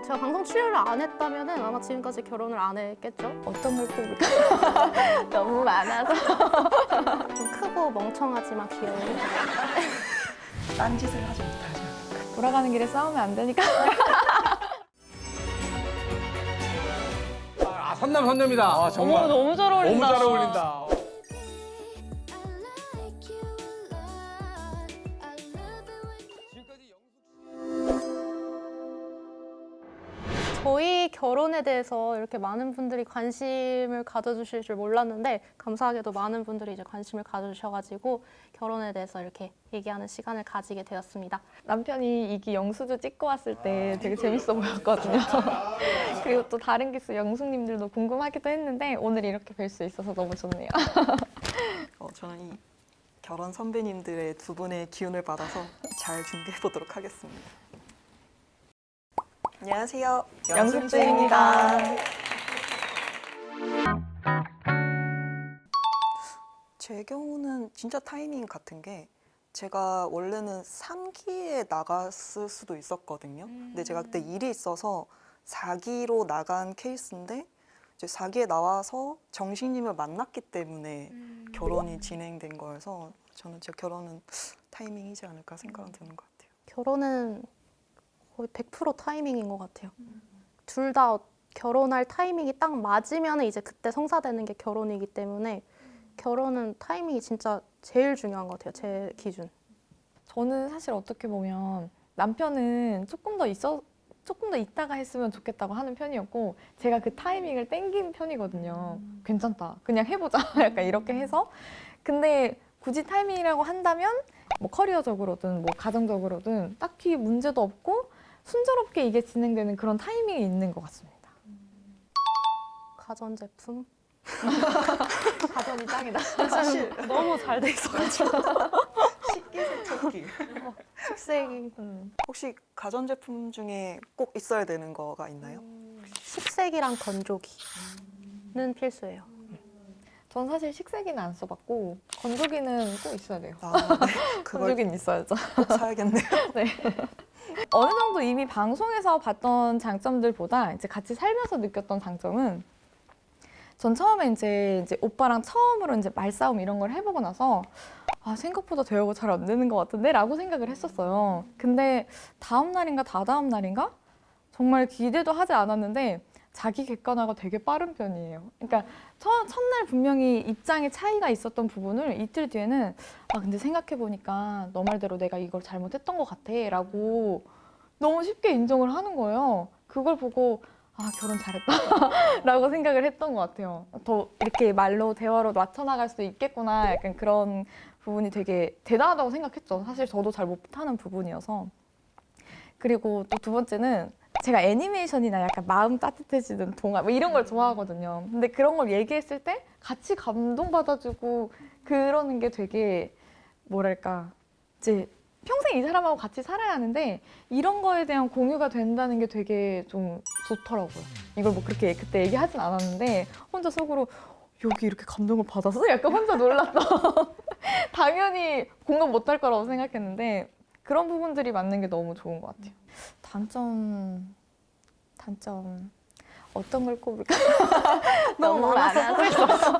제가 방송 출연을 안 했다면은 아마 지금까지 결혼을 안 했겠죠? 어떤 걸 꼽을까? 너무 많아서. 좀 크고 멍청하지만 귀여운. 딴짓을 하지 못하죠. 돌아가는 길에 싸우면 안 되니까. 아, 선남이다. 아, 정말. 너무 잘 어울린다. 너무 잘 어울린다. 저희 결혼에 대해서 이렇게 많은 분들이 관심을 가져주실 줄 몰랐는데 감사하게도 많은 분들이 이제 관심을 가져주셔가지고 결혼에 대해서 이렇게 얘기하는 시간을 가지게 되었습니다. 남편이 이기 영수주 찍고 왔을 때 되게 재밌어 보였거든요. 그리고 또 다른 기수 영숙님들도 궁금하기도 했는데 오늘 이렇게 뵐 수 있어서 너무 좋네요. 저는 이 결혼 선배님들의 두 분의 기운을 받아서 잘 준비해 보도록 하겠습니다. 안녕하세요. 영숙주입니다. 제 경우는 진짜 타이밍 같은 게 제가 원래는 3기에 나갔을 수도 있었거든요. 근데 제가 그때 일이 있어서 4기로 나간 케이스인데 이제 4기에 나와서 정식님을 만났기 때문에 결혼이 진행된 거여서 저는 제 결혼은 타이밍이지 않을까 생각은 드는 것 같아요. 결혼은 거의 100% 타이밍인 것 같아요. 둘 다 결혼할 타이밍이 딱 맞으면 이제 그때 성사되는 게 결혼이기 때문에 결혼은 타이밍이 진짜 제일 중요한 것 같아요. 제 기준. 저는 사실 어떻게 보면 남편은 조금 더 있다가 했으면 좋겠다고 하는 편이었고 제가 그 타이밍을 땡긴 편이거든요. 괜찮다. 그냥 해보자. 약간 이렇게 해서. 근데 굳이 타이밍이라고 한다면 뭐 커리어적으로든 뭐 가정적으로든 딱히 문제도 없고 순조롭게 이게 진행되는 그런 타이밍이 있는 것 같습니다. 가전제품? 가정이 짱이다. 사실 너무 잘 돼 있어가지고. 식기세척기. 식세기. 혹시 가전제품 중에 꼭 있어야 되는 거가 있나요? 식세기랑 건조기는 필수예요. 전 사실 식세기는 안 써봤고 건조기는 꼭 있어야 돼요. 아, 네. 그걸 건조기는 있어야죠. 꼭 사야겠네요. 어느 정도 이미 방송에서 봤던 장점들보다 이제 같이 살면서 느꼈던 장점은 전 처음에 이제 오빠랑 처음으로 이제 말싸움 이런 걸 해보고 나서 아, 생각보다 대화가 잘 안 되는 것 같은데? 라고 생각을 했었어요. 근데 다음 날인가 다다음 날인가? 정말 기대도 하지 않았는데 자기 객관화가 되게 빠른 편이에요. 그러니까 첫날 분명히 입장의 차이가 있었던 부분을 이틀 뒤에는 아, 근데 생각해보니까 너 말대로 내가 이걸 잘못했던 것 같아 라고 너무 쉽게 인정을 하는 거예요. 그걸 보고 아, 결혼 잘했다 라고 생각을 했던 것 같아요. 더 이렇게 말로 대화로 맞춰나갈 수 있겠구나 약간 그런 부분이 되게 대단하다고 생각했죠. 사실 저도 잘 못하는 부분이어서. 그리고 또 두 번째는 제가 애니메이션이나 약간 마음 따뜻해지는 동화 뭐 이런 걸 좋아하거든요. 근데 그런 걸 얘기했을 때 같이 감동받아주고 그러는 게 되게 뭐랄까 이제 평생 이 사람하고 같이 살아야 하는데 이런 거에 대한 공유가 된다는 게 되게 좀 좋더라고요. 이걸 뭐 그렇게 그때 얘기하진 않았는데 혼자 속으로 여기 이렇게 감동을 받았어? 약간 혼자 놀랐어. 당연히 공감 못할 거라고 생각했는데 그런 부분들이 맞는 게 너무 좋은 것 같아요. 단점 어떤 걸 꼽을까? 너무 많아서 꼽을 수 없어.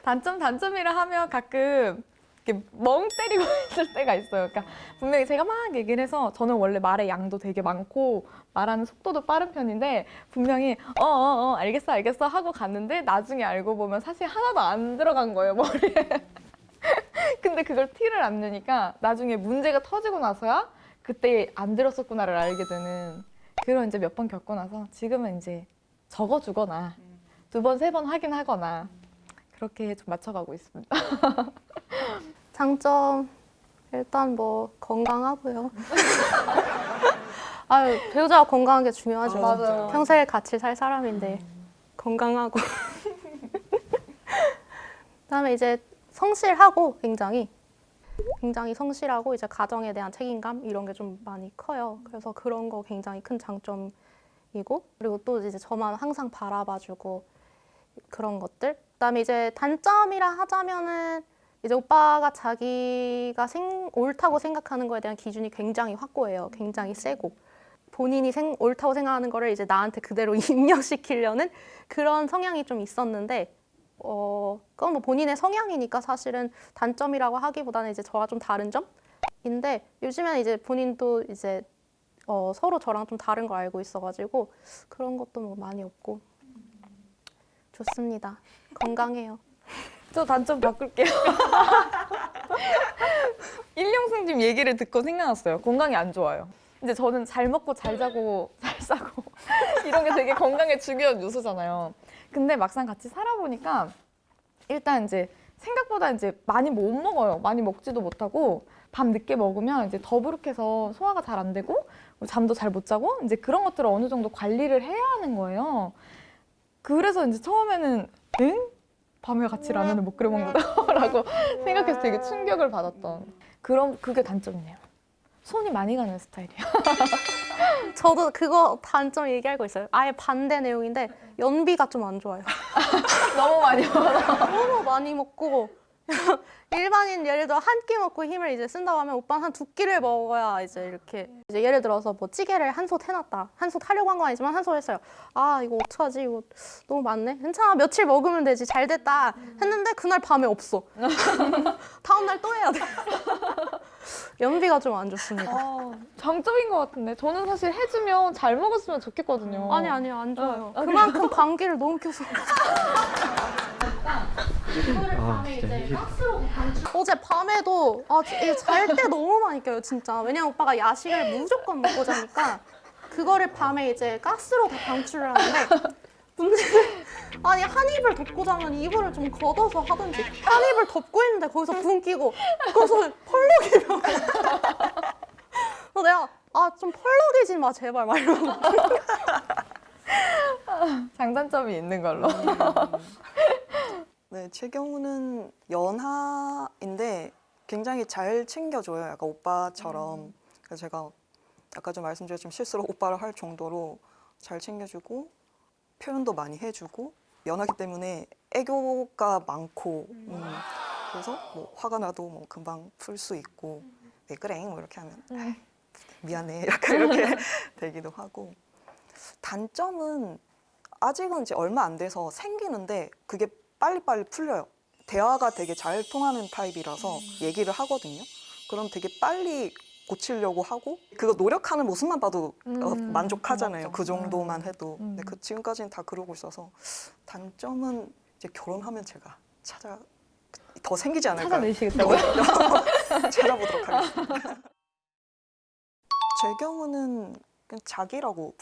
단점이라 하면 가끔 이렇게 멍 때리고 있을 때가 있어요. 그러니까 분명히 제가 막 얘기를 해서 저는 원래 말의 양도 되게 많고 말하는 속도도 빠른 편인데 분명히 알겠어 하고 갔는데 나중에 알고 보면 사실 하나도 안 들어간 거예요, 머리에. 근데 그걸 티를 안 내니까 나중에 문제가 터지고 나서야 그때 안 들었었구나를 알게 되는 그런 이제 몇 번 겪고 나서 지금은 이제 적어주거나 2번, 3번 확인하거나 그렇게 좀 맞춰가고 있습니다. 장점 일단 뭐 건강하고요. 아유, 배우자가 건강한 게 중요하죠. 맞아요. 평생 같이 살 사람인데 건강하고. 그다음에 이제 성실하고 굉장히 성실하고 이제 가정에 대한 책임감 이런 게 좀 많이 커요. 그래서 그런 거 굉장히 큰 장점이고 그리고 또 이제 저만 항상 바라봐주고 그런 것들. 그다음에 이제 단점이라 하자면은 이제 오빠가 자기가 옳다고 생각하는 거에 대한 기준이 굉장히 확고해요. 굉장히 세고 본인이 옳다고 생각하는 거를 이제 나한테 그대로 입력시키려는 그런 성향이 좀 있었는데 그건 뭐 본인의 성향이니까 사실은 단점이라고 하기보다는 이제 저와 좀 다른 점인데 요즘에는 이제 본인도 이제 서로 저랑 좀 다른 걸 알고 있어가지고 그런 것도 뭐 많이 없고 좋습니다. 건강해요. 저 단점 바꿀게요. 일용승집 얘기를 듣고 생각났어요. 건강이 안 좋아요. 이제 저는 잘 먹고 잘 자고 잘 싸고 이런 게 되게 건강에 중요한 요소잖아요. 근데 막상 같이 살아보니까 일단 이제 생각보다 이제 많이 못 먹어요. 많이 먹지도 못하고 밤 늦게 먹으면 이제 더부룩해서 소화가 잘 안 되고 잠도 잘 못 자고 이제 그런 것들을 어느 정도 관리를 해야 하는 거예요. 그래서 이제 처음에는 응? 밤에 같이 라면을 못 끓여 먹는다라고 생각해서 되게 충격을 받았던 그게 단점이네요. 손이 많이 가는 스타일이에요. 저도 그거 단점 얘기하고 있어요. 아예 반대 내용인데 연비가 좀 안 좋아요. 너무 많이 먹어. 너무 많이 먹고 일반인 예를 들어 한 끼 먹고 힘을 이제 쓴다고 하면 오빠는 한 두 끼를 먹어야 이제 이렇게 이제 예를 들어서 뭐 찌개를 한 솥 해놨다. 한 솥 하려고 한 건 아니지만 한 솥 했어요. 아 이거 어떡하지? 이거 너무 많네. 괜찮아 며칠 먹으면 되지. 잘 됐다. 했는데 그날 밤에 없어. 다음 날 또 해야 돼. 연비가 좀 안 좋습니다. 장점인 것 같은데 저는 사실 해주면 잘 먹었으면 좋겠거든요. 아니요 안 좋아요. 그만큼 감기를 너무 껴서. 어제 밤에도 잘 때 너무 많이 껴요 진짜. 왜냐면 오빠가 야식을 무조건 먹고 자니까 그거를 밤에 이제 가스로 다 방출을 하는데 문제는 아니 한 입을 덮고 자면 이불을 좀 걷어서 하든지 한 입을 덮고 있는데 거기서 붕 끼고 거기서 펄럭이면 그래서 내가 좀 펄럭이지 마 제발 막 이러고. 장단점이 있는 걸로. 네, 제 경우는 연하인데 굉장히 잘 챙겨줘요. 약간 오빠처럼. 그래서 제가 아까 좀 말씀드렸지만 실수로 오빠를 할 정도로 잘 챙겨주고 표현도 많이 해주고 연하기 때문에 애교가 많고 그래서 뭐 화가 나도 뭐 금방 풀 수 있고 왜 그래? 뭐 이렇게 하면 미안해 이렇게 되기도 하고 단점은 아직은 이제 얼마 안 돼서 생기는데 그게 빨리빨리 풀려요. 대화가 되게 잘 통하는 타입이라서 얘기를 하거든요. 그럼 되게 빨리 고치려고 하고 그거 노력하는 모습만 봐도 만족하잖아요. 고맙죠. 그 정도만 해도. 근데 지금까지는 다 그러고 있어서 단점은 이제 결혼하면 제가 더 생기지 않을까요? 찾아내시겠다고요? 찾아보도록 하겠습니다. 제 경우는 그냥 자기라고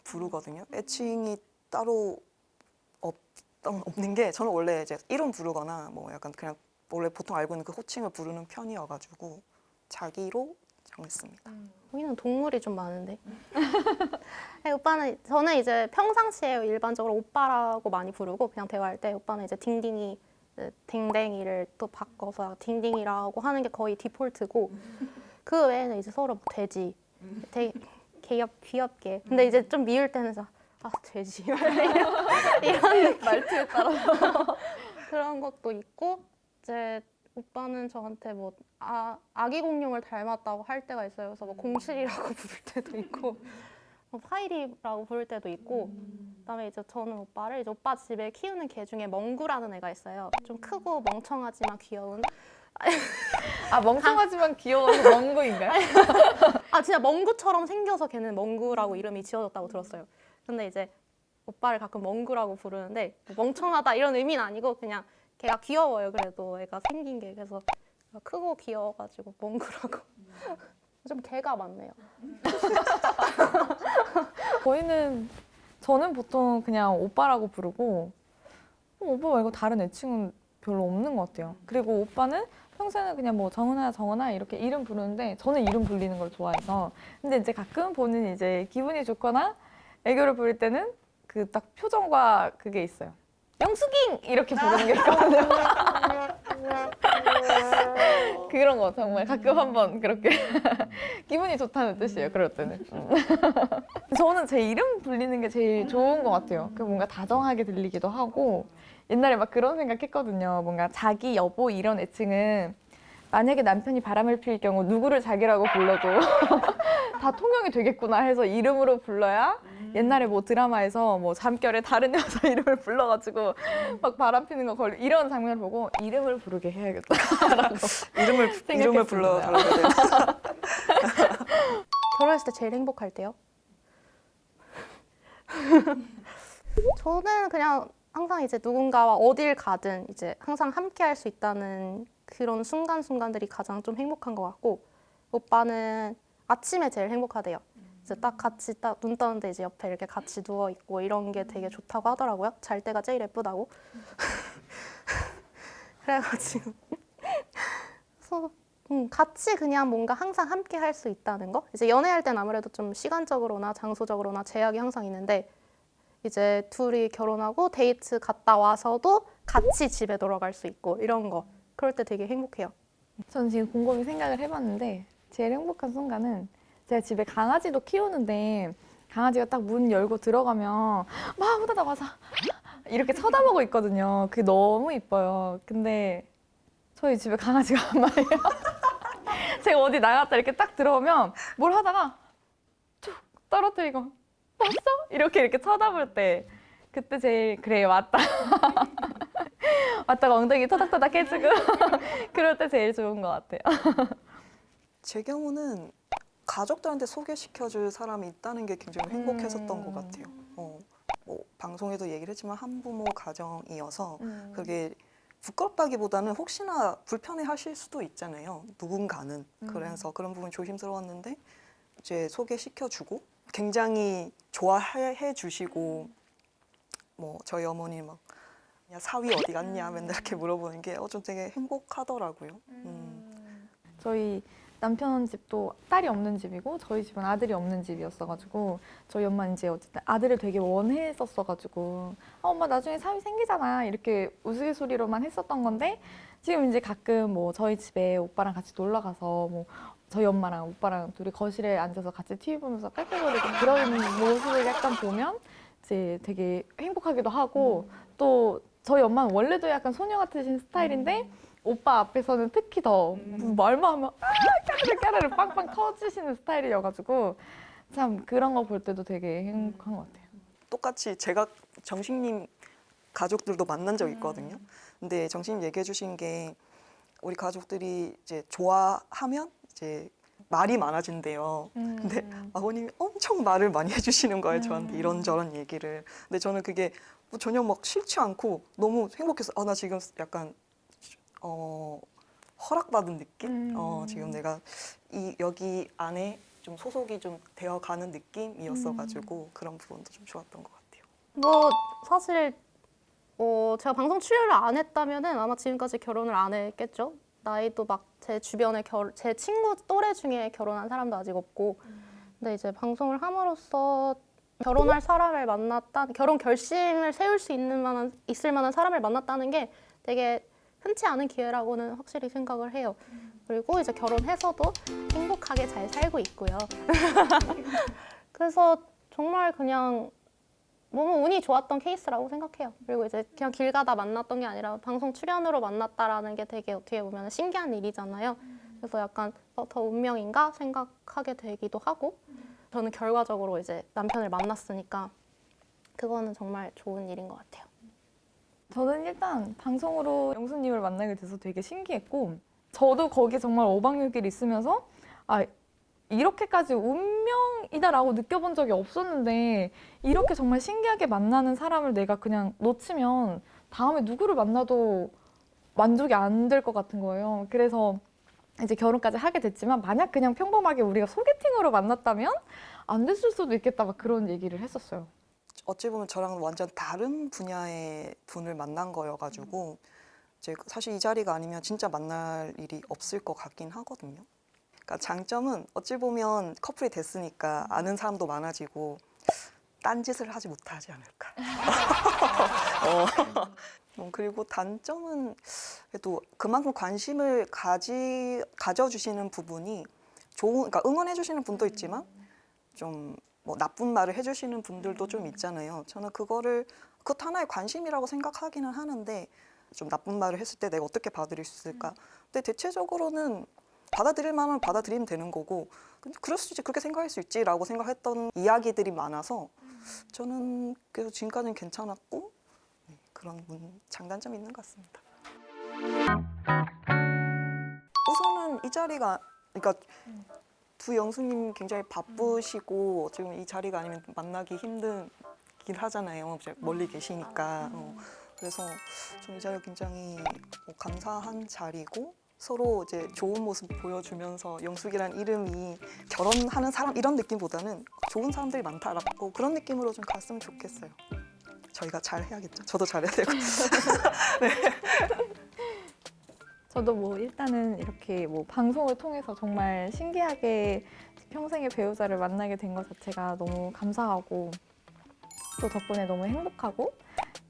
부르거든요. 애칭이 따로 없는 게 저는 원래 이제 이름 부르거나 뭐 약간 그냥 원래 보통 알고 있는 그 호칭을 부르는 편이어가지고 자기로 정했습니다. 보이는 동물이 좀 많은데. 아니, 저는 이제 평상시에 일반적으로 오빠라고 많이 부르고 그냥 대화할 때 오빠는 이제 딩딩이, 댕댕이를 또 바꿔서 딩딩이라고 하는 게 거의 디폴트고 그 외에는 이제 서로 뭐 돼지, 되게 귀엽게. 근데 이제 좀 미울 때는 돼지 이런 말투에 따라서. 그런 것도 있고 이제 오빠는 저한테 뭐 아기 공룡을 닮았다고 할 때가 있어요. 그래서 뭐 공실이라고 부를 때도 있고 뭐 파이리라고 부를 때도 있고 그다음에 이제 저는 오빠를 이제 오빠 집에 키우는 개 중에 멍구라는 애가 있어요. 좀 크고 멍청하지만 귀여운. 멍청하지만 귀여워서 멍구인가요? 진짜 멍구처럼 생겨서 걔는 멍구라고 이름이 지어졌다고 들었어요. 근데 이제 오빠를 가끔 멍구라고 부르는데 멍청하다 이런 의미는 아니고 그냥 걔가 귀여워요. 그래도 애가 생긴 게 그래서 크고 귀여워가지고 멍구라고. 좀 개가 많네요. 저는 보통 그냥 오빠라고 부르고 오빠 말고 다른 애칭은 별로 없는 것 같아요. 그리고 오빠는 평소에는 그냥 뭐 정은아 이렇게 이름 부르는데 저는 이름 불리는 걸 좋아해서 근데 이제 가끔 본인이 이제 기분이 좋거나 애교를 부릴 때는 그 딱 표정과 그게 있어요. 영숙잉! 이렇게 부르는 게 있거든요. 그런 거 정말 가끔 한번 그렇게 기분이 좋다는 뜻이에요. 그럴 때는. 저는 제 이름 불리는 게 제일 좋은 것 같아요. 그 뭔가 다정하게 들리기도 하고 옛날에 막 그런 생각했거든요. 뭔가 자기, 여보 이런 애칭은 만약에 남편이 바람을 필 경우 누구를 자기라고 불러도 다 통용이 되겠구나 해서 이름으로 불러야 옛날에 뭐 드라마에서 뭐 잠결에 다른 여자 이름을 불러가지고 막 바람 피는 거 걸리 이런 장면을 보고 이름을 부르게 해야겠다라고 이름을 불러 달라고 돼요. 결혼했을 때 제일 행복할 때요? 저는 그냥 항상 이제 누군가와 어딜 가든 이제 항상 함께 할 수 있다는 그런 순간순간들이 가장 좀 행복한 것 같고, 오빠는 아침에 제일 행복하대요. 이제 딱 같이 딱 눈 떠는데 이제 옆에 이렇게 같이 누워 있고 이런 게 되게 좋다고 하더라고요. 잘 때가 제일 예쁘다고. 그래가지고 그래서 같이 그냥 뭔가 항상 함께 할 수 있다는 거. 이제 연애할 땐 아무래도 좀 시간적으로나 장소적으로나 제약이 항상 있는데, 이제 둘이 결혼하고 데이트 갔다 와서도 같이 집에 돌아갈 수 있고 이런 거. 그럴 때 되게 행복해요. 전 지금 곰곰이 생각을 해봤는데 제일 행복한 순간은 제가 집에 강아지도 키우는데 강아지가 딱 문 열고 들어가면 막 후다닥 이렇게 쳐다보고 있거든요. 그게 너무 이뻐요. 근데 저희 집에 강아지가 한 마리예요. 제가 어디 나갔다 이렇게 딱 들어오면 뭘 하다가 툭 떨어뜨리고 왔어? 이렇게 쳐다볼 때 그때 제일 그래 왔다. 왔다가 엉덩이 토닥토닥 해주고 그럴 때 제일 좋은 것 같아요. 제 경우는 가족들한테 소개시켜줄 사람이 있다는 게 굉장히 행복했었던 것 같아요. 뭐 방송에도 얘기를 했지만 한부모 가정이어서 그게 부끄럽다기보다는 혹시나 불편해하실 수도 있잖아요. 누군가는. 그래서 그런 부분 조심스러웠는데 이제 소개시켜주고 굉장히 좋아해 주시고, 뭐 저희 어머니 막 야, 사위 어디 갔냐 맨날 이렇게 물어보는 게 좀 되게 행복하더라고요. 저희 남편 집도 딸이 없는 집이고 저희 집은 아들이 없는 집이었어가지고 저희 엄마는 이제 어쨌든 아들을 되게 원했었어가지고 엄마 나중에 사위 생기잖아 이렇게 우스갯소리로만 했었던 건데, 지금 이제 가끔 뭐 저희 집에 오빠랑 같이 놀러 가서 뭐 저희 엄마랑 오빠랑 둘이 거실에 앉아서 같이 TV 보면서 깔깔거리고 그런 모습을 약간 보면 이제 되게 행복하기도 하고, 또 저희 엄마는 원래도 약간 소녀 같으신 스타일인데 오빠 앞에서는 특히 더 말만 하면 까르르 빵빵 터지시는 스타일이어가지고 참 그런 거 볼 때도 되게 행복한 것 같아요. 똑같이 제가 정식님 가족들도 만난 적 있거든요. 근데 정식님 얘기해 주신 게 우리 가족들이 이제 좋아하면 이제 말이 많아진대요. 근데 아버님이 엄청 말을 많이 해주시는 거예요. 저한테 이런저런 얘기를. 근데 저는 그게 뭐 전혀 막 싫지 않고 너무 행복해서 나 지금 약간 허락받은 느낌? 지금 내가 여기 안에 좀 소속이 좀 되어가는 느낌이었어가지고 그런 부분도 좀 좋았던 것 같아요. 뭐 사실 제가 방송 출연을 안 했다면은 아마 지금까지 결혼을 안 했겠죠. 나이도 막 제 주변에 제 친구 또래 중에 결혼한 사람도 아직 없고, 근데 이제 방송을 함으로써 결혼할 사람을 만났다, 결혼 결심을 세울 수 있을 만한 사람을 만났다는 게 되게 흔치 않은 기회라고는 확실히 생각을 해요. 그리고 이제 결혼해서도 행복하게 잘 살고 있고요. 그래서 정말 그냥 너무 운이 좋았던 케이스라고 생각해요. 그리고 이제 그냥 길 가다 만났던 게 아니라 방송 출연으로 만났다라는 게 되게 어떻게 보면 신기한 일이잖아요. 그래서 약간 더 운명인가 생각하게 되기도 하고, 저는 결과적으로 이제 남편을 만났으니까 그거는 정말 좋은 일인 것 같아요. 저는 일단 방송으로 영수님을 만나게 돼서 되게 신기했고, 저도 거기 정말 5박 6일 있으면서 이렇게까지 운명이다라고 느껴본 적이 없었는데, 이렇게 정말 신기하게 만나는 사람을 내가 그냥 놓치면 다음에 누구를 만나도 만족이 안 될 것 같은 거예요. 그래서 이제 결혼까지 하게 됐지만 만약 그냥 평범하게 우리가 소개팅으로 만났다면 안 됐을 수도 있겠다 막 그런 얘기를 했었어요. 어찌 보면 저랑 완전 다른 분야의 분을 만난 거여가지고 이제 사실 이 자리가 아니면 진짜 만날 일이 없을 것 같긴 하거든요. 그러니까 장점은 어찌 보면 커플이 됐으니까 아는 사람도 많아지고 딴짓을 하지 못하지 않을까. 그리고 단점은 그래도 그만큼 관심을 가져주시는 부분이 그러니까 응원해주시는 분도 있지만 좀 뭐 나쁜 말을 해주시는 분들도 좀 있잖아요. 저는 그것도 하나의 관심이라고 생각하기는 하는데 좀 나쁜 말을 했을 때 내가 어떻게 받아들일 수 있을까? 근데 대체적으로는 받아들일 만하면 받아들이면 되는 거고 그럴 수 있지 그렇게 생각할 수 있지라고 생각했던 이야기들이 많아서 저는 그래서 지금까지는 괜찮았고 그런 장단점이 있는 것 같습니다. 우선은 이 자리가 그러니까 두 영수님 굉장히 바쁘시고 지금 이 자리가 아니면 만나기 힘들긴 하잖아요. 멀리 계시니까. 그래서 저는 이 자리가 굉장히 감사한 자리고 서로 이제 좋은 모습 보여주면서 영숙이란 이름이 결혼하는 사람 이런 느낌보다는 좋은 사람들이 많다라고 그런 느낌으로 좀 갔으면 좋겠어요. 저희가 잘 해야겠죠. 저도 잘해야 되고. 저도 뭐 일단은 이렇게 뭐 방송을 통해서 정말 신기하게 평생의 배우자를 만나게 된 것 자체가 너무 감사하고 또 덕분에 너무 행복하고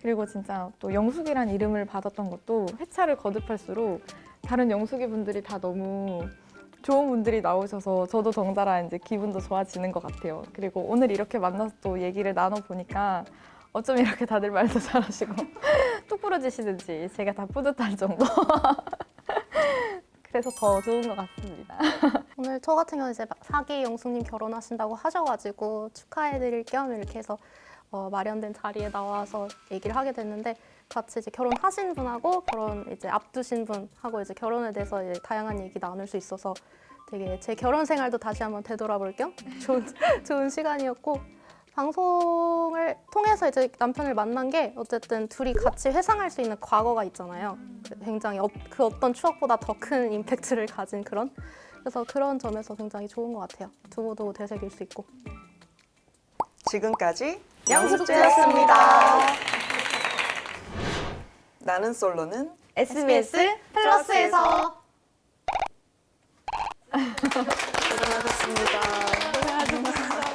그리고 진짜 또 영숙이란 이름을 받았던 것도 회차를 거듭할수록 다른 영숙이 분들이 다 너무 좋은 분들이 나오셔서 저도 덩달아 이제 기분도 좋아지는 것 같아요. 그리고 오늘 이렇게 만나서 또 얘기를 나눠보니까 어쩜 이렇게 다들 말도 잘하시고 뚝 부러지시는지 제가 다 뿌듯할 정도. 그래서 더 좋은 것 같습니다. 오늘 저 같은 경우는 이제 사기 영숙님 결혼하신다고 하셔가지고 축하해드릴 겸 이렇게 해서 마련된 자리에 나와서 얘기를 하게 됐는데 같이 이제 결혼하신 분하고 결혼 이제 앞두신 분하고 이제 결혼에 대해서 이제 다양한 얘기 나눌 수 있어서 되게 제 결혼 생활도 다시 한번 되돌아볼 겸 좋은 시간이었고 방송을 통해서 이제 남편을 만난 게 어쨌든 둘이 같이 회상할 수 있는 과거가 있잖아요. 굉장히 그 어떤 추억보다 더 큰 임팩트를 가진 그래서 그런 점에서 굉장히 좋은 것 같아요. 두고도 되새길 수 있고. 지금까지 양숙주였습니다. 나는 솔로는 SBS 플러스에서 고생하셨습니다. 고생하셨습니다.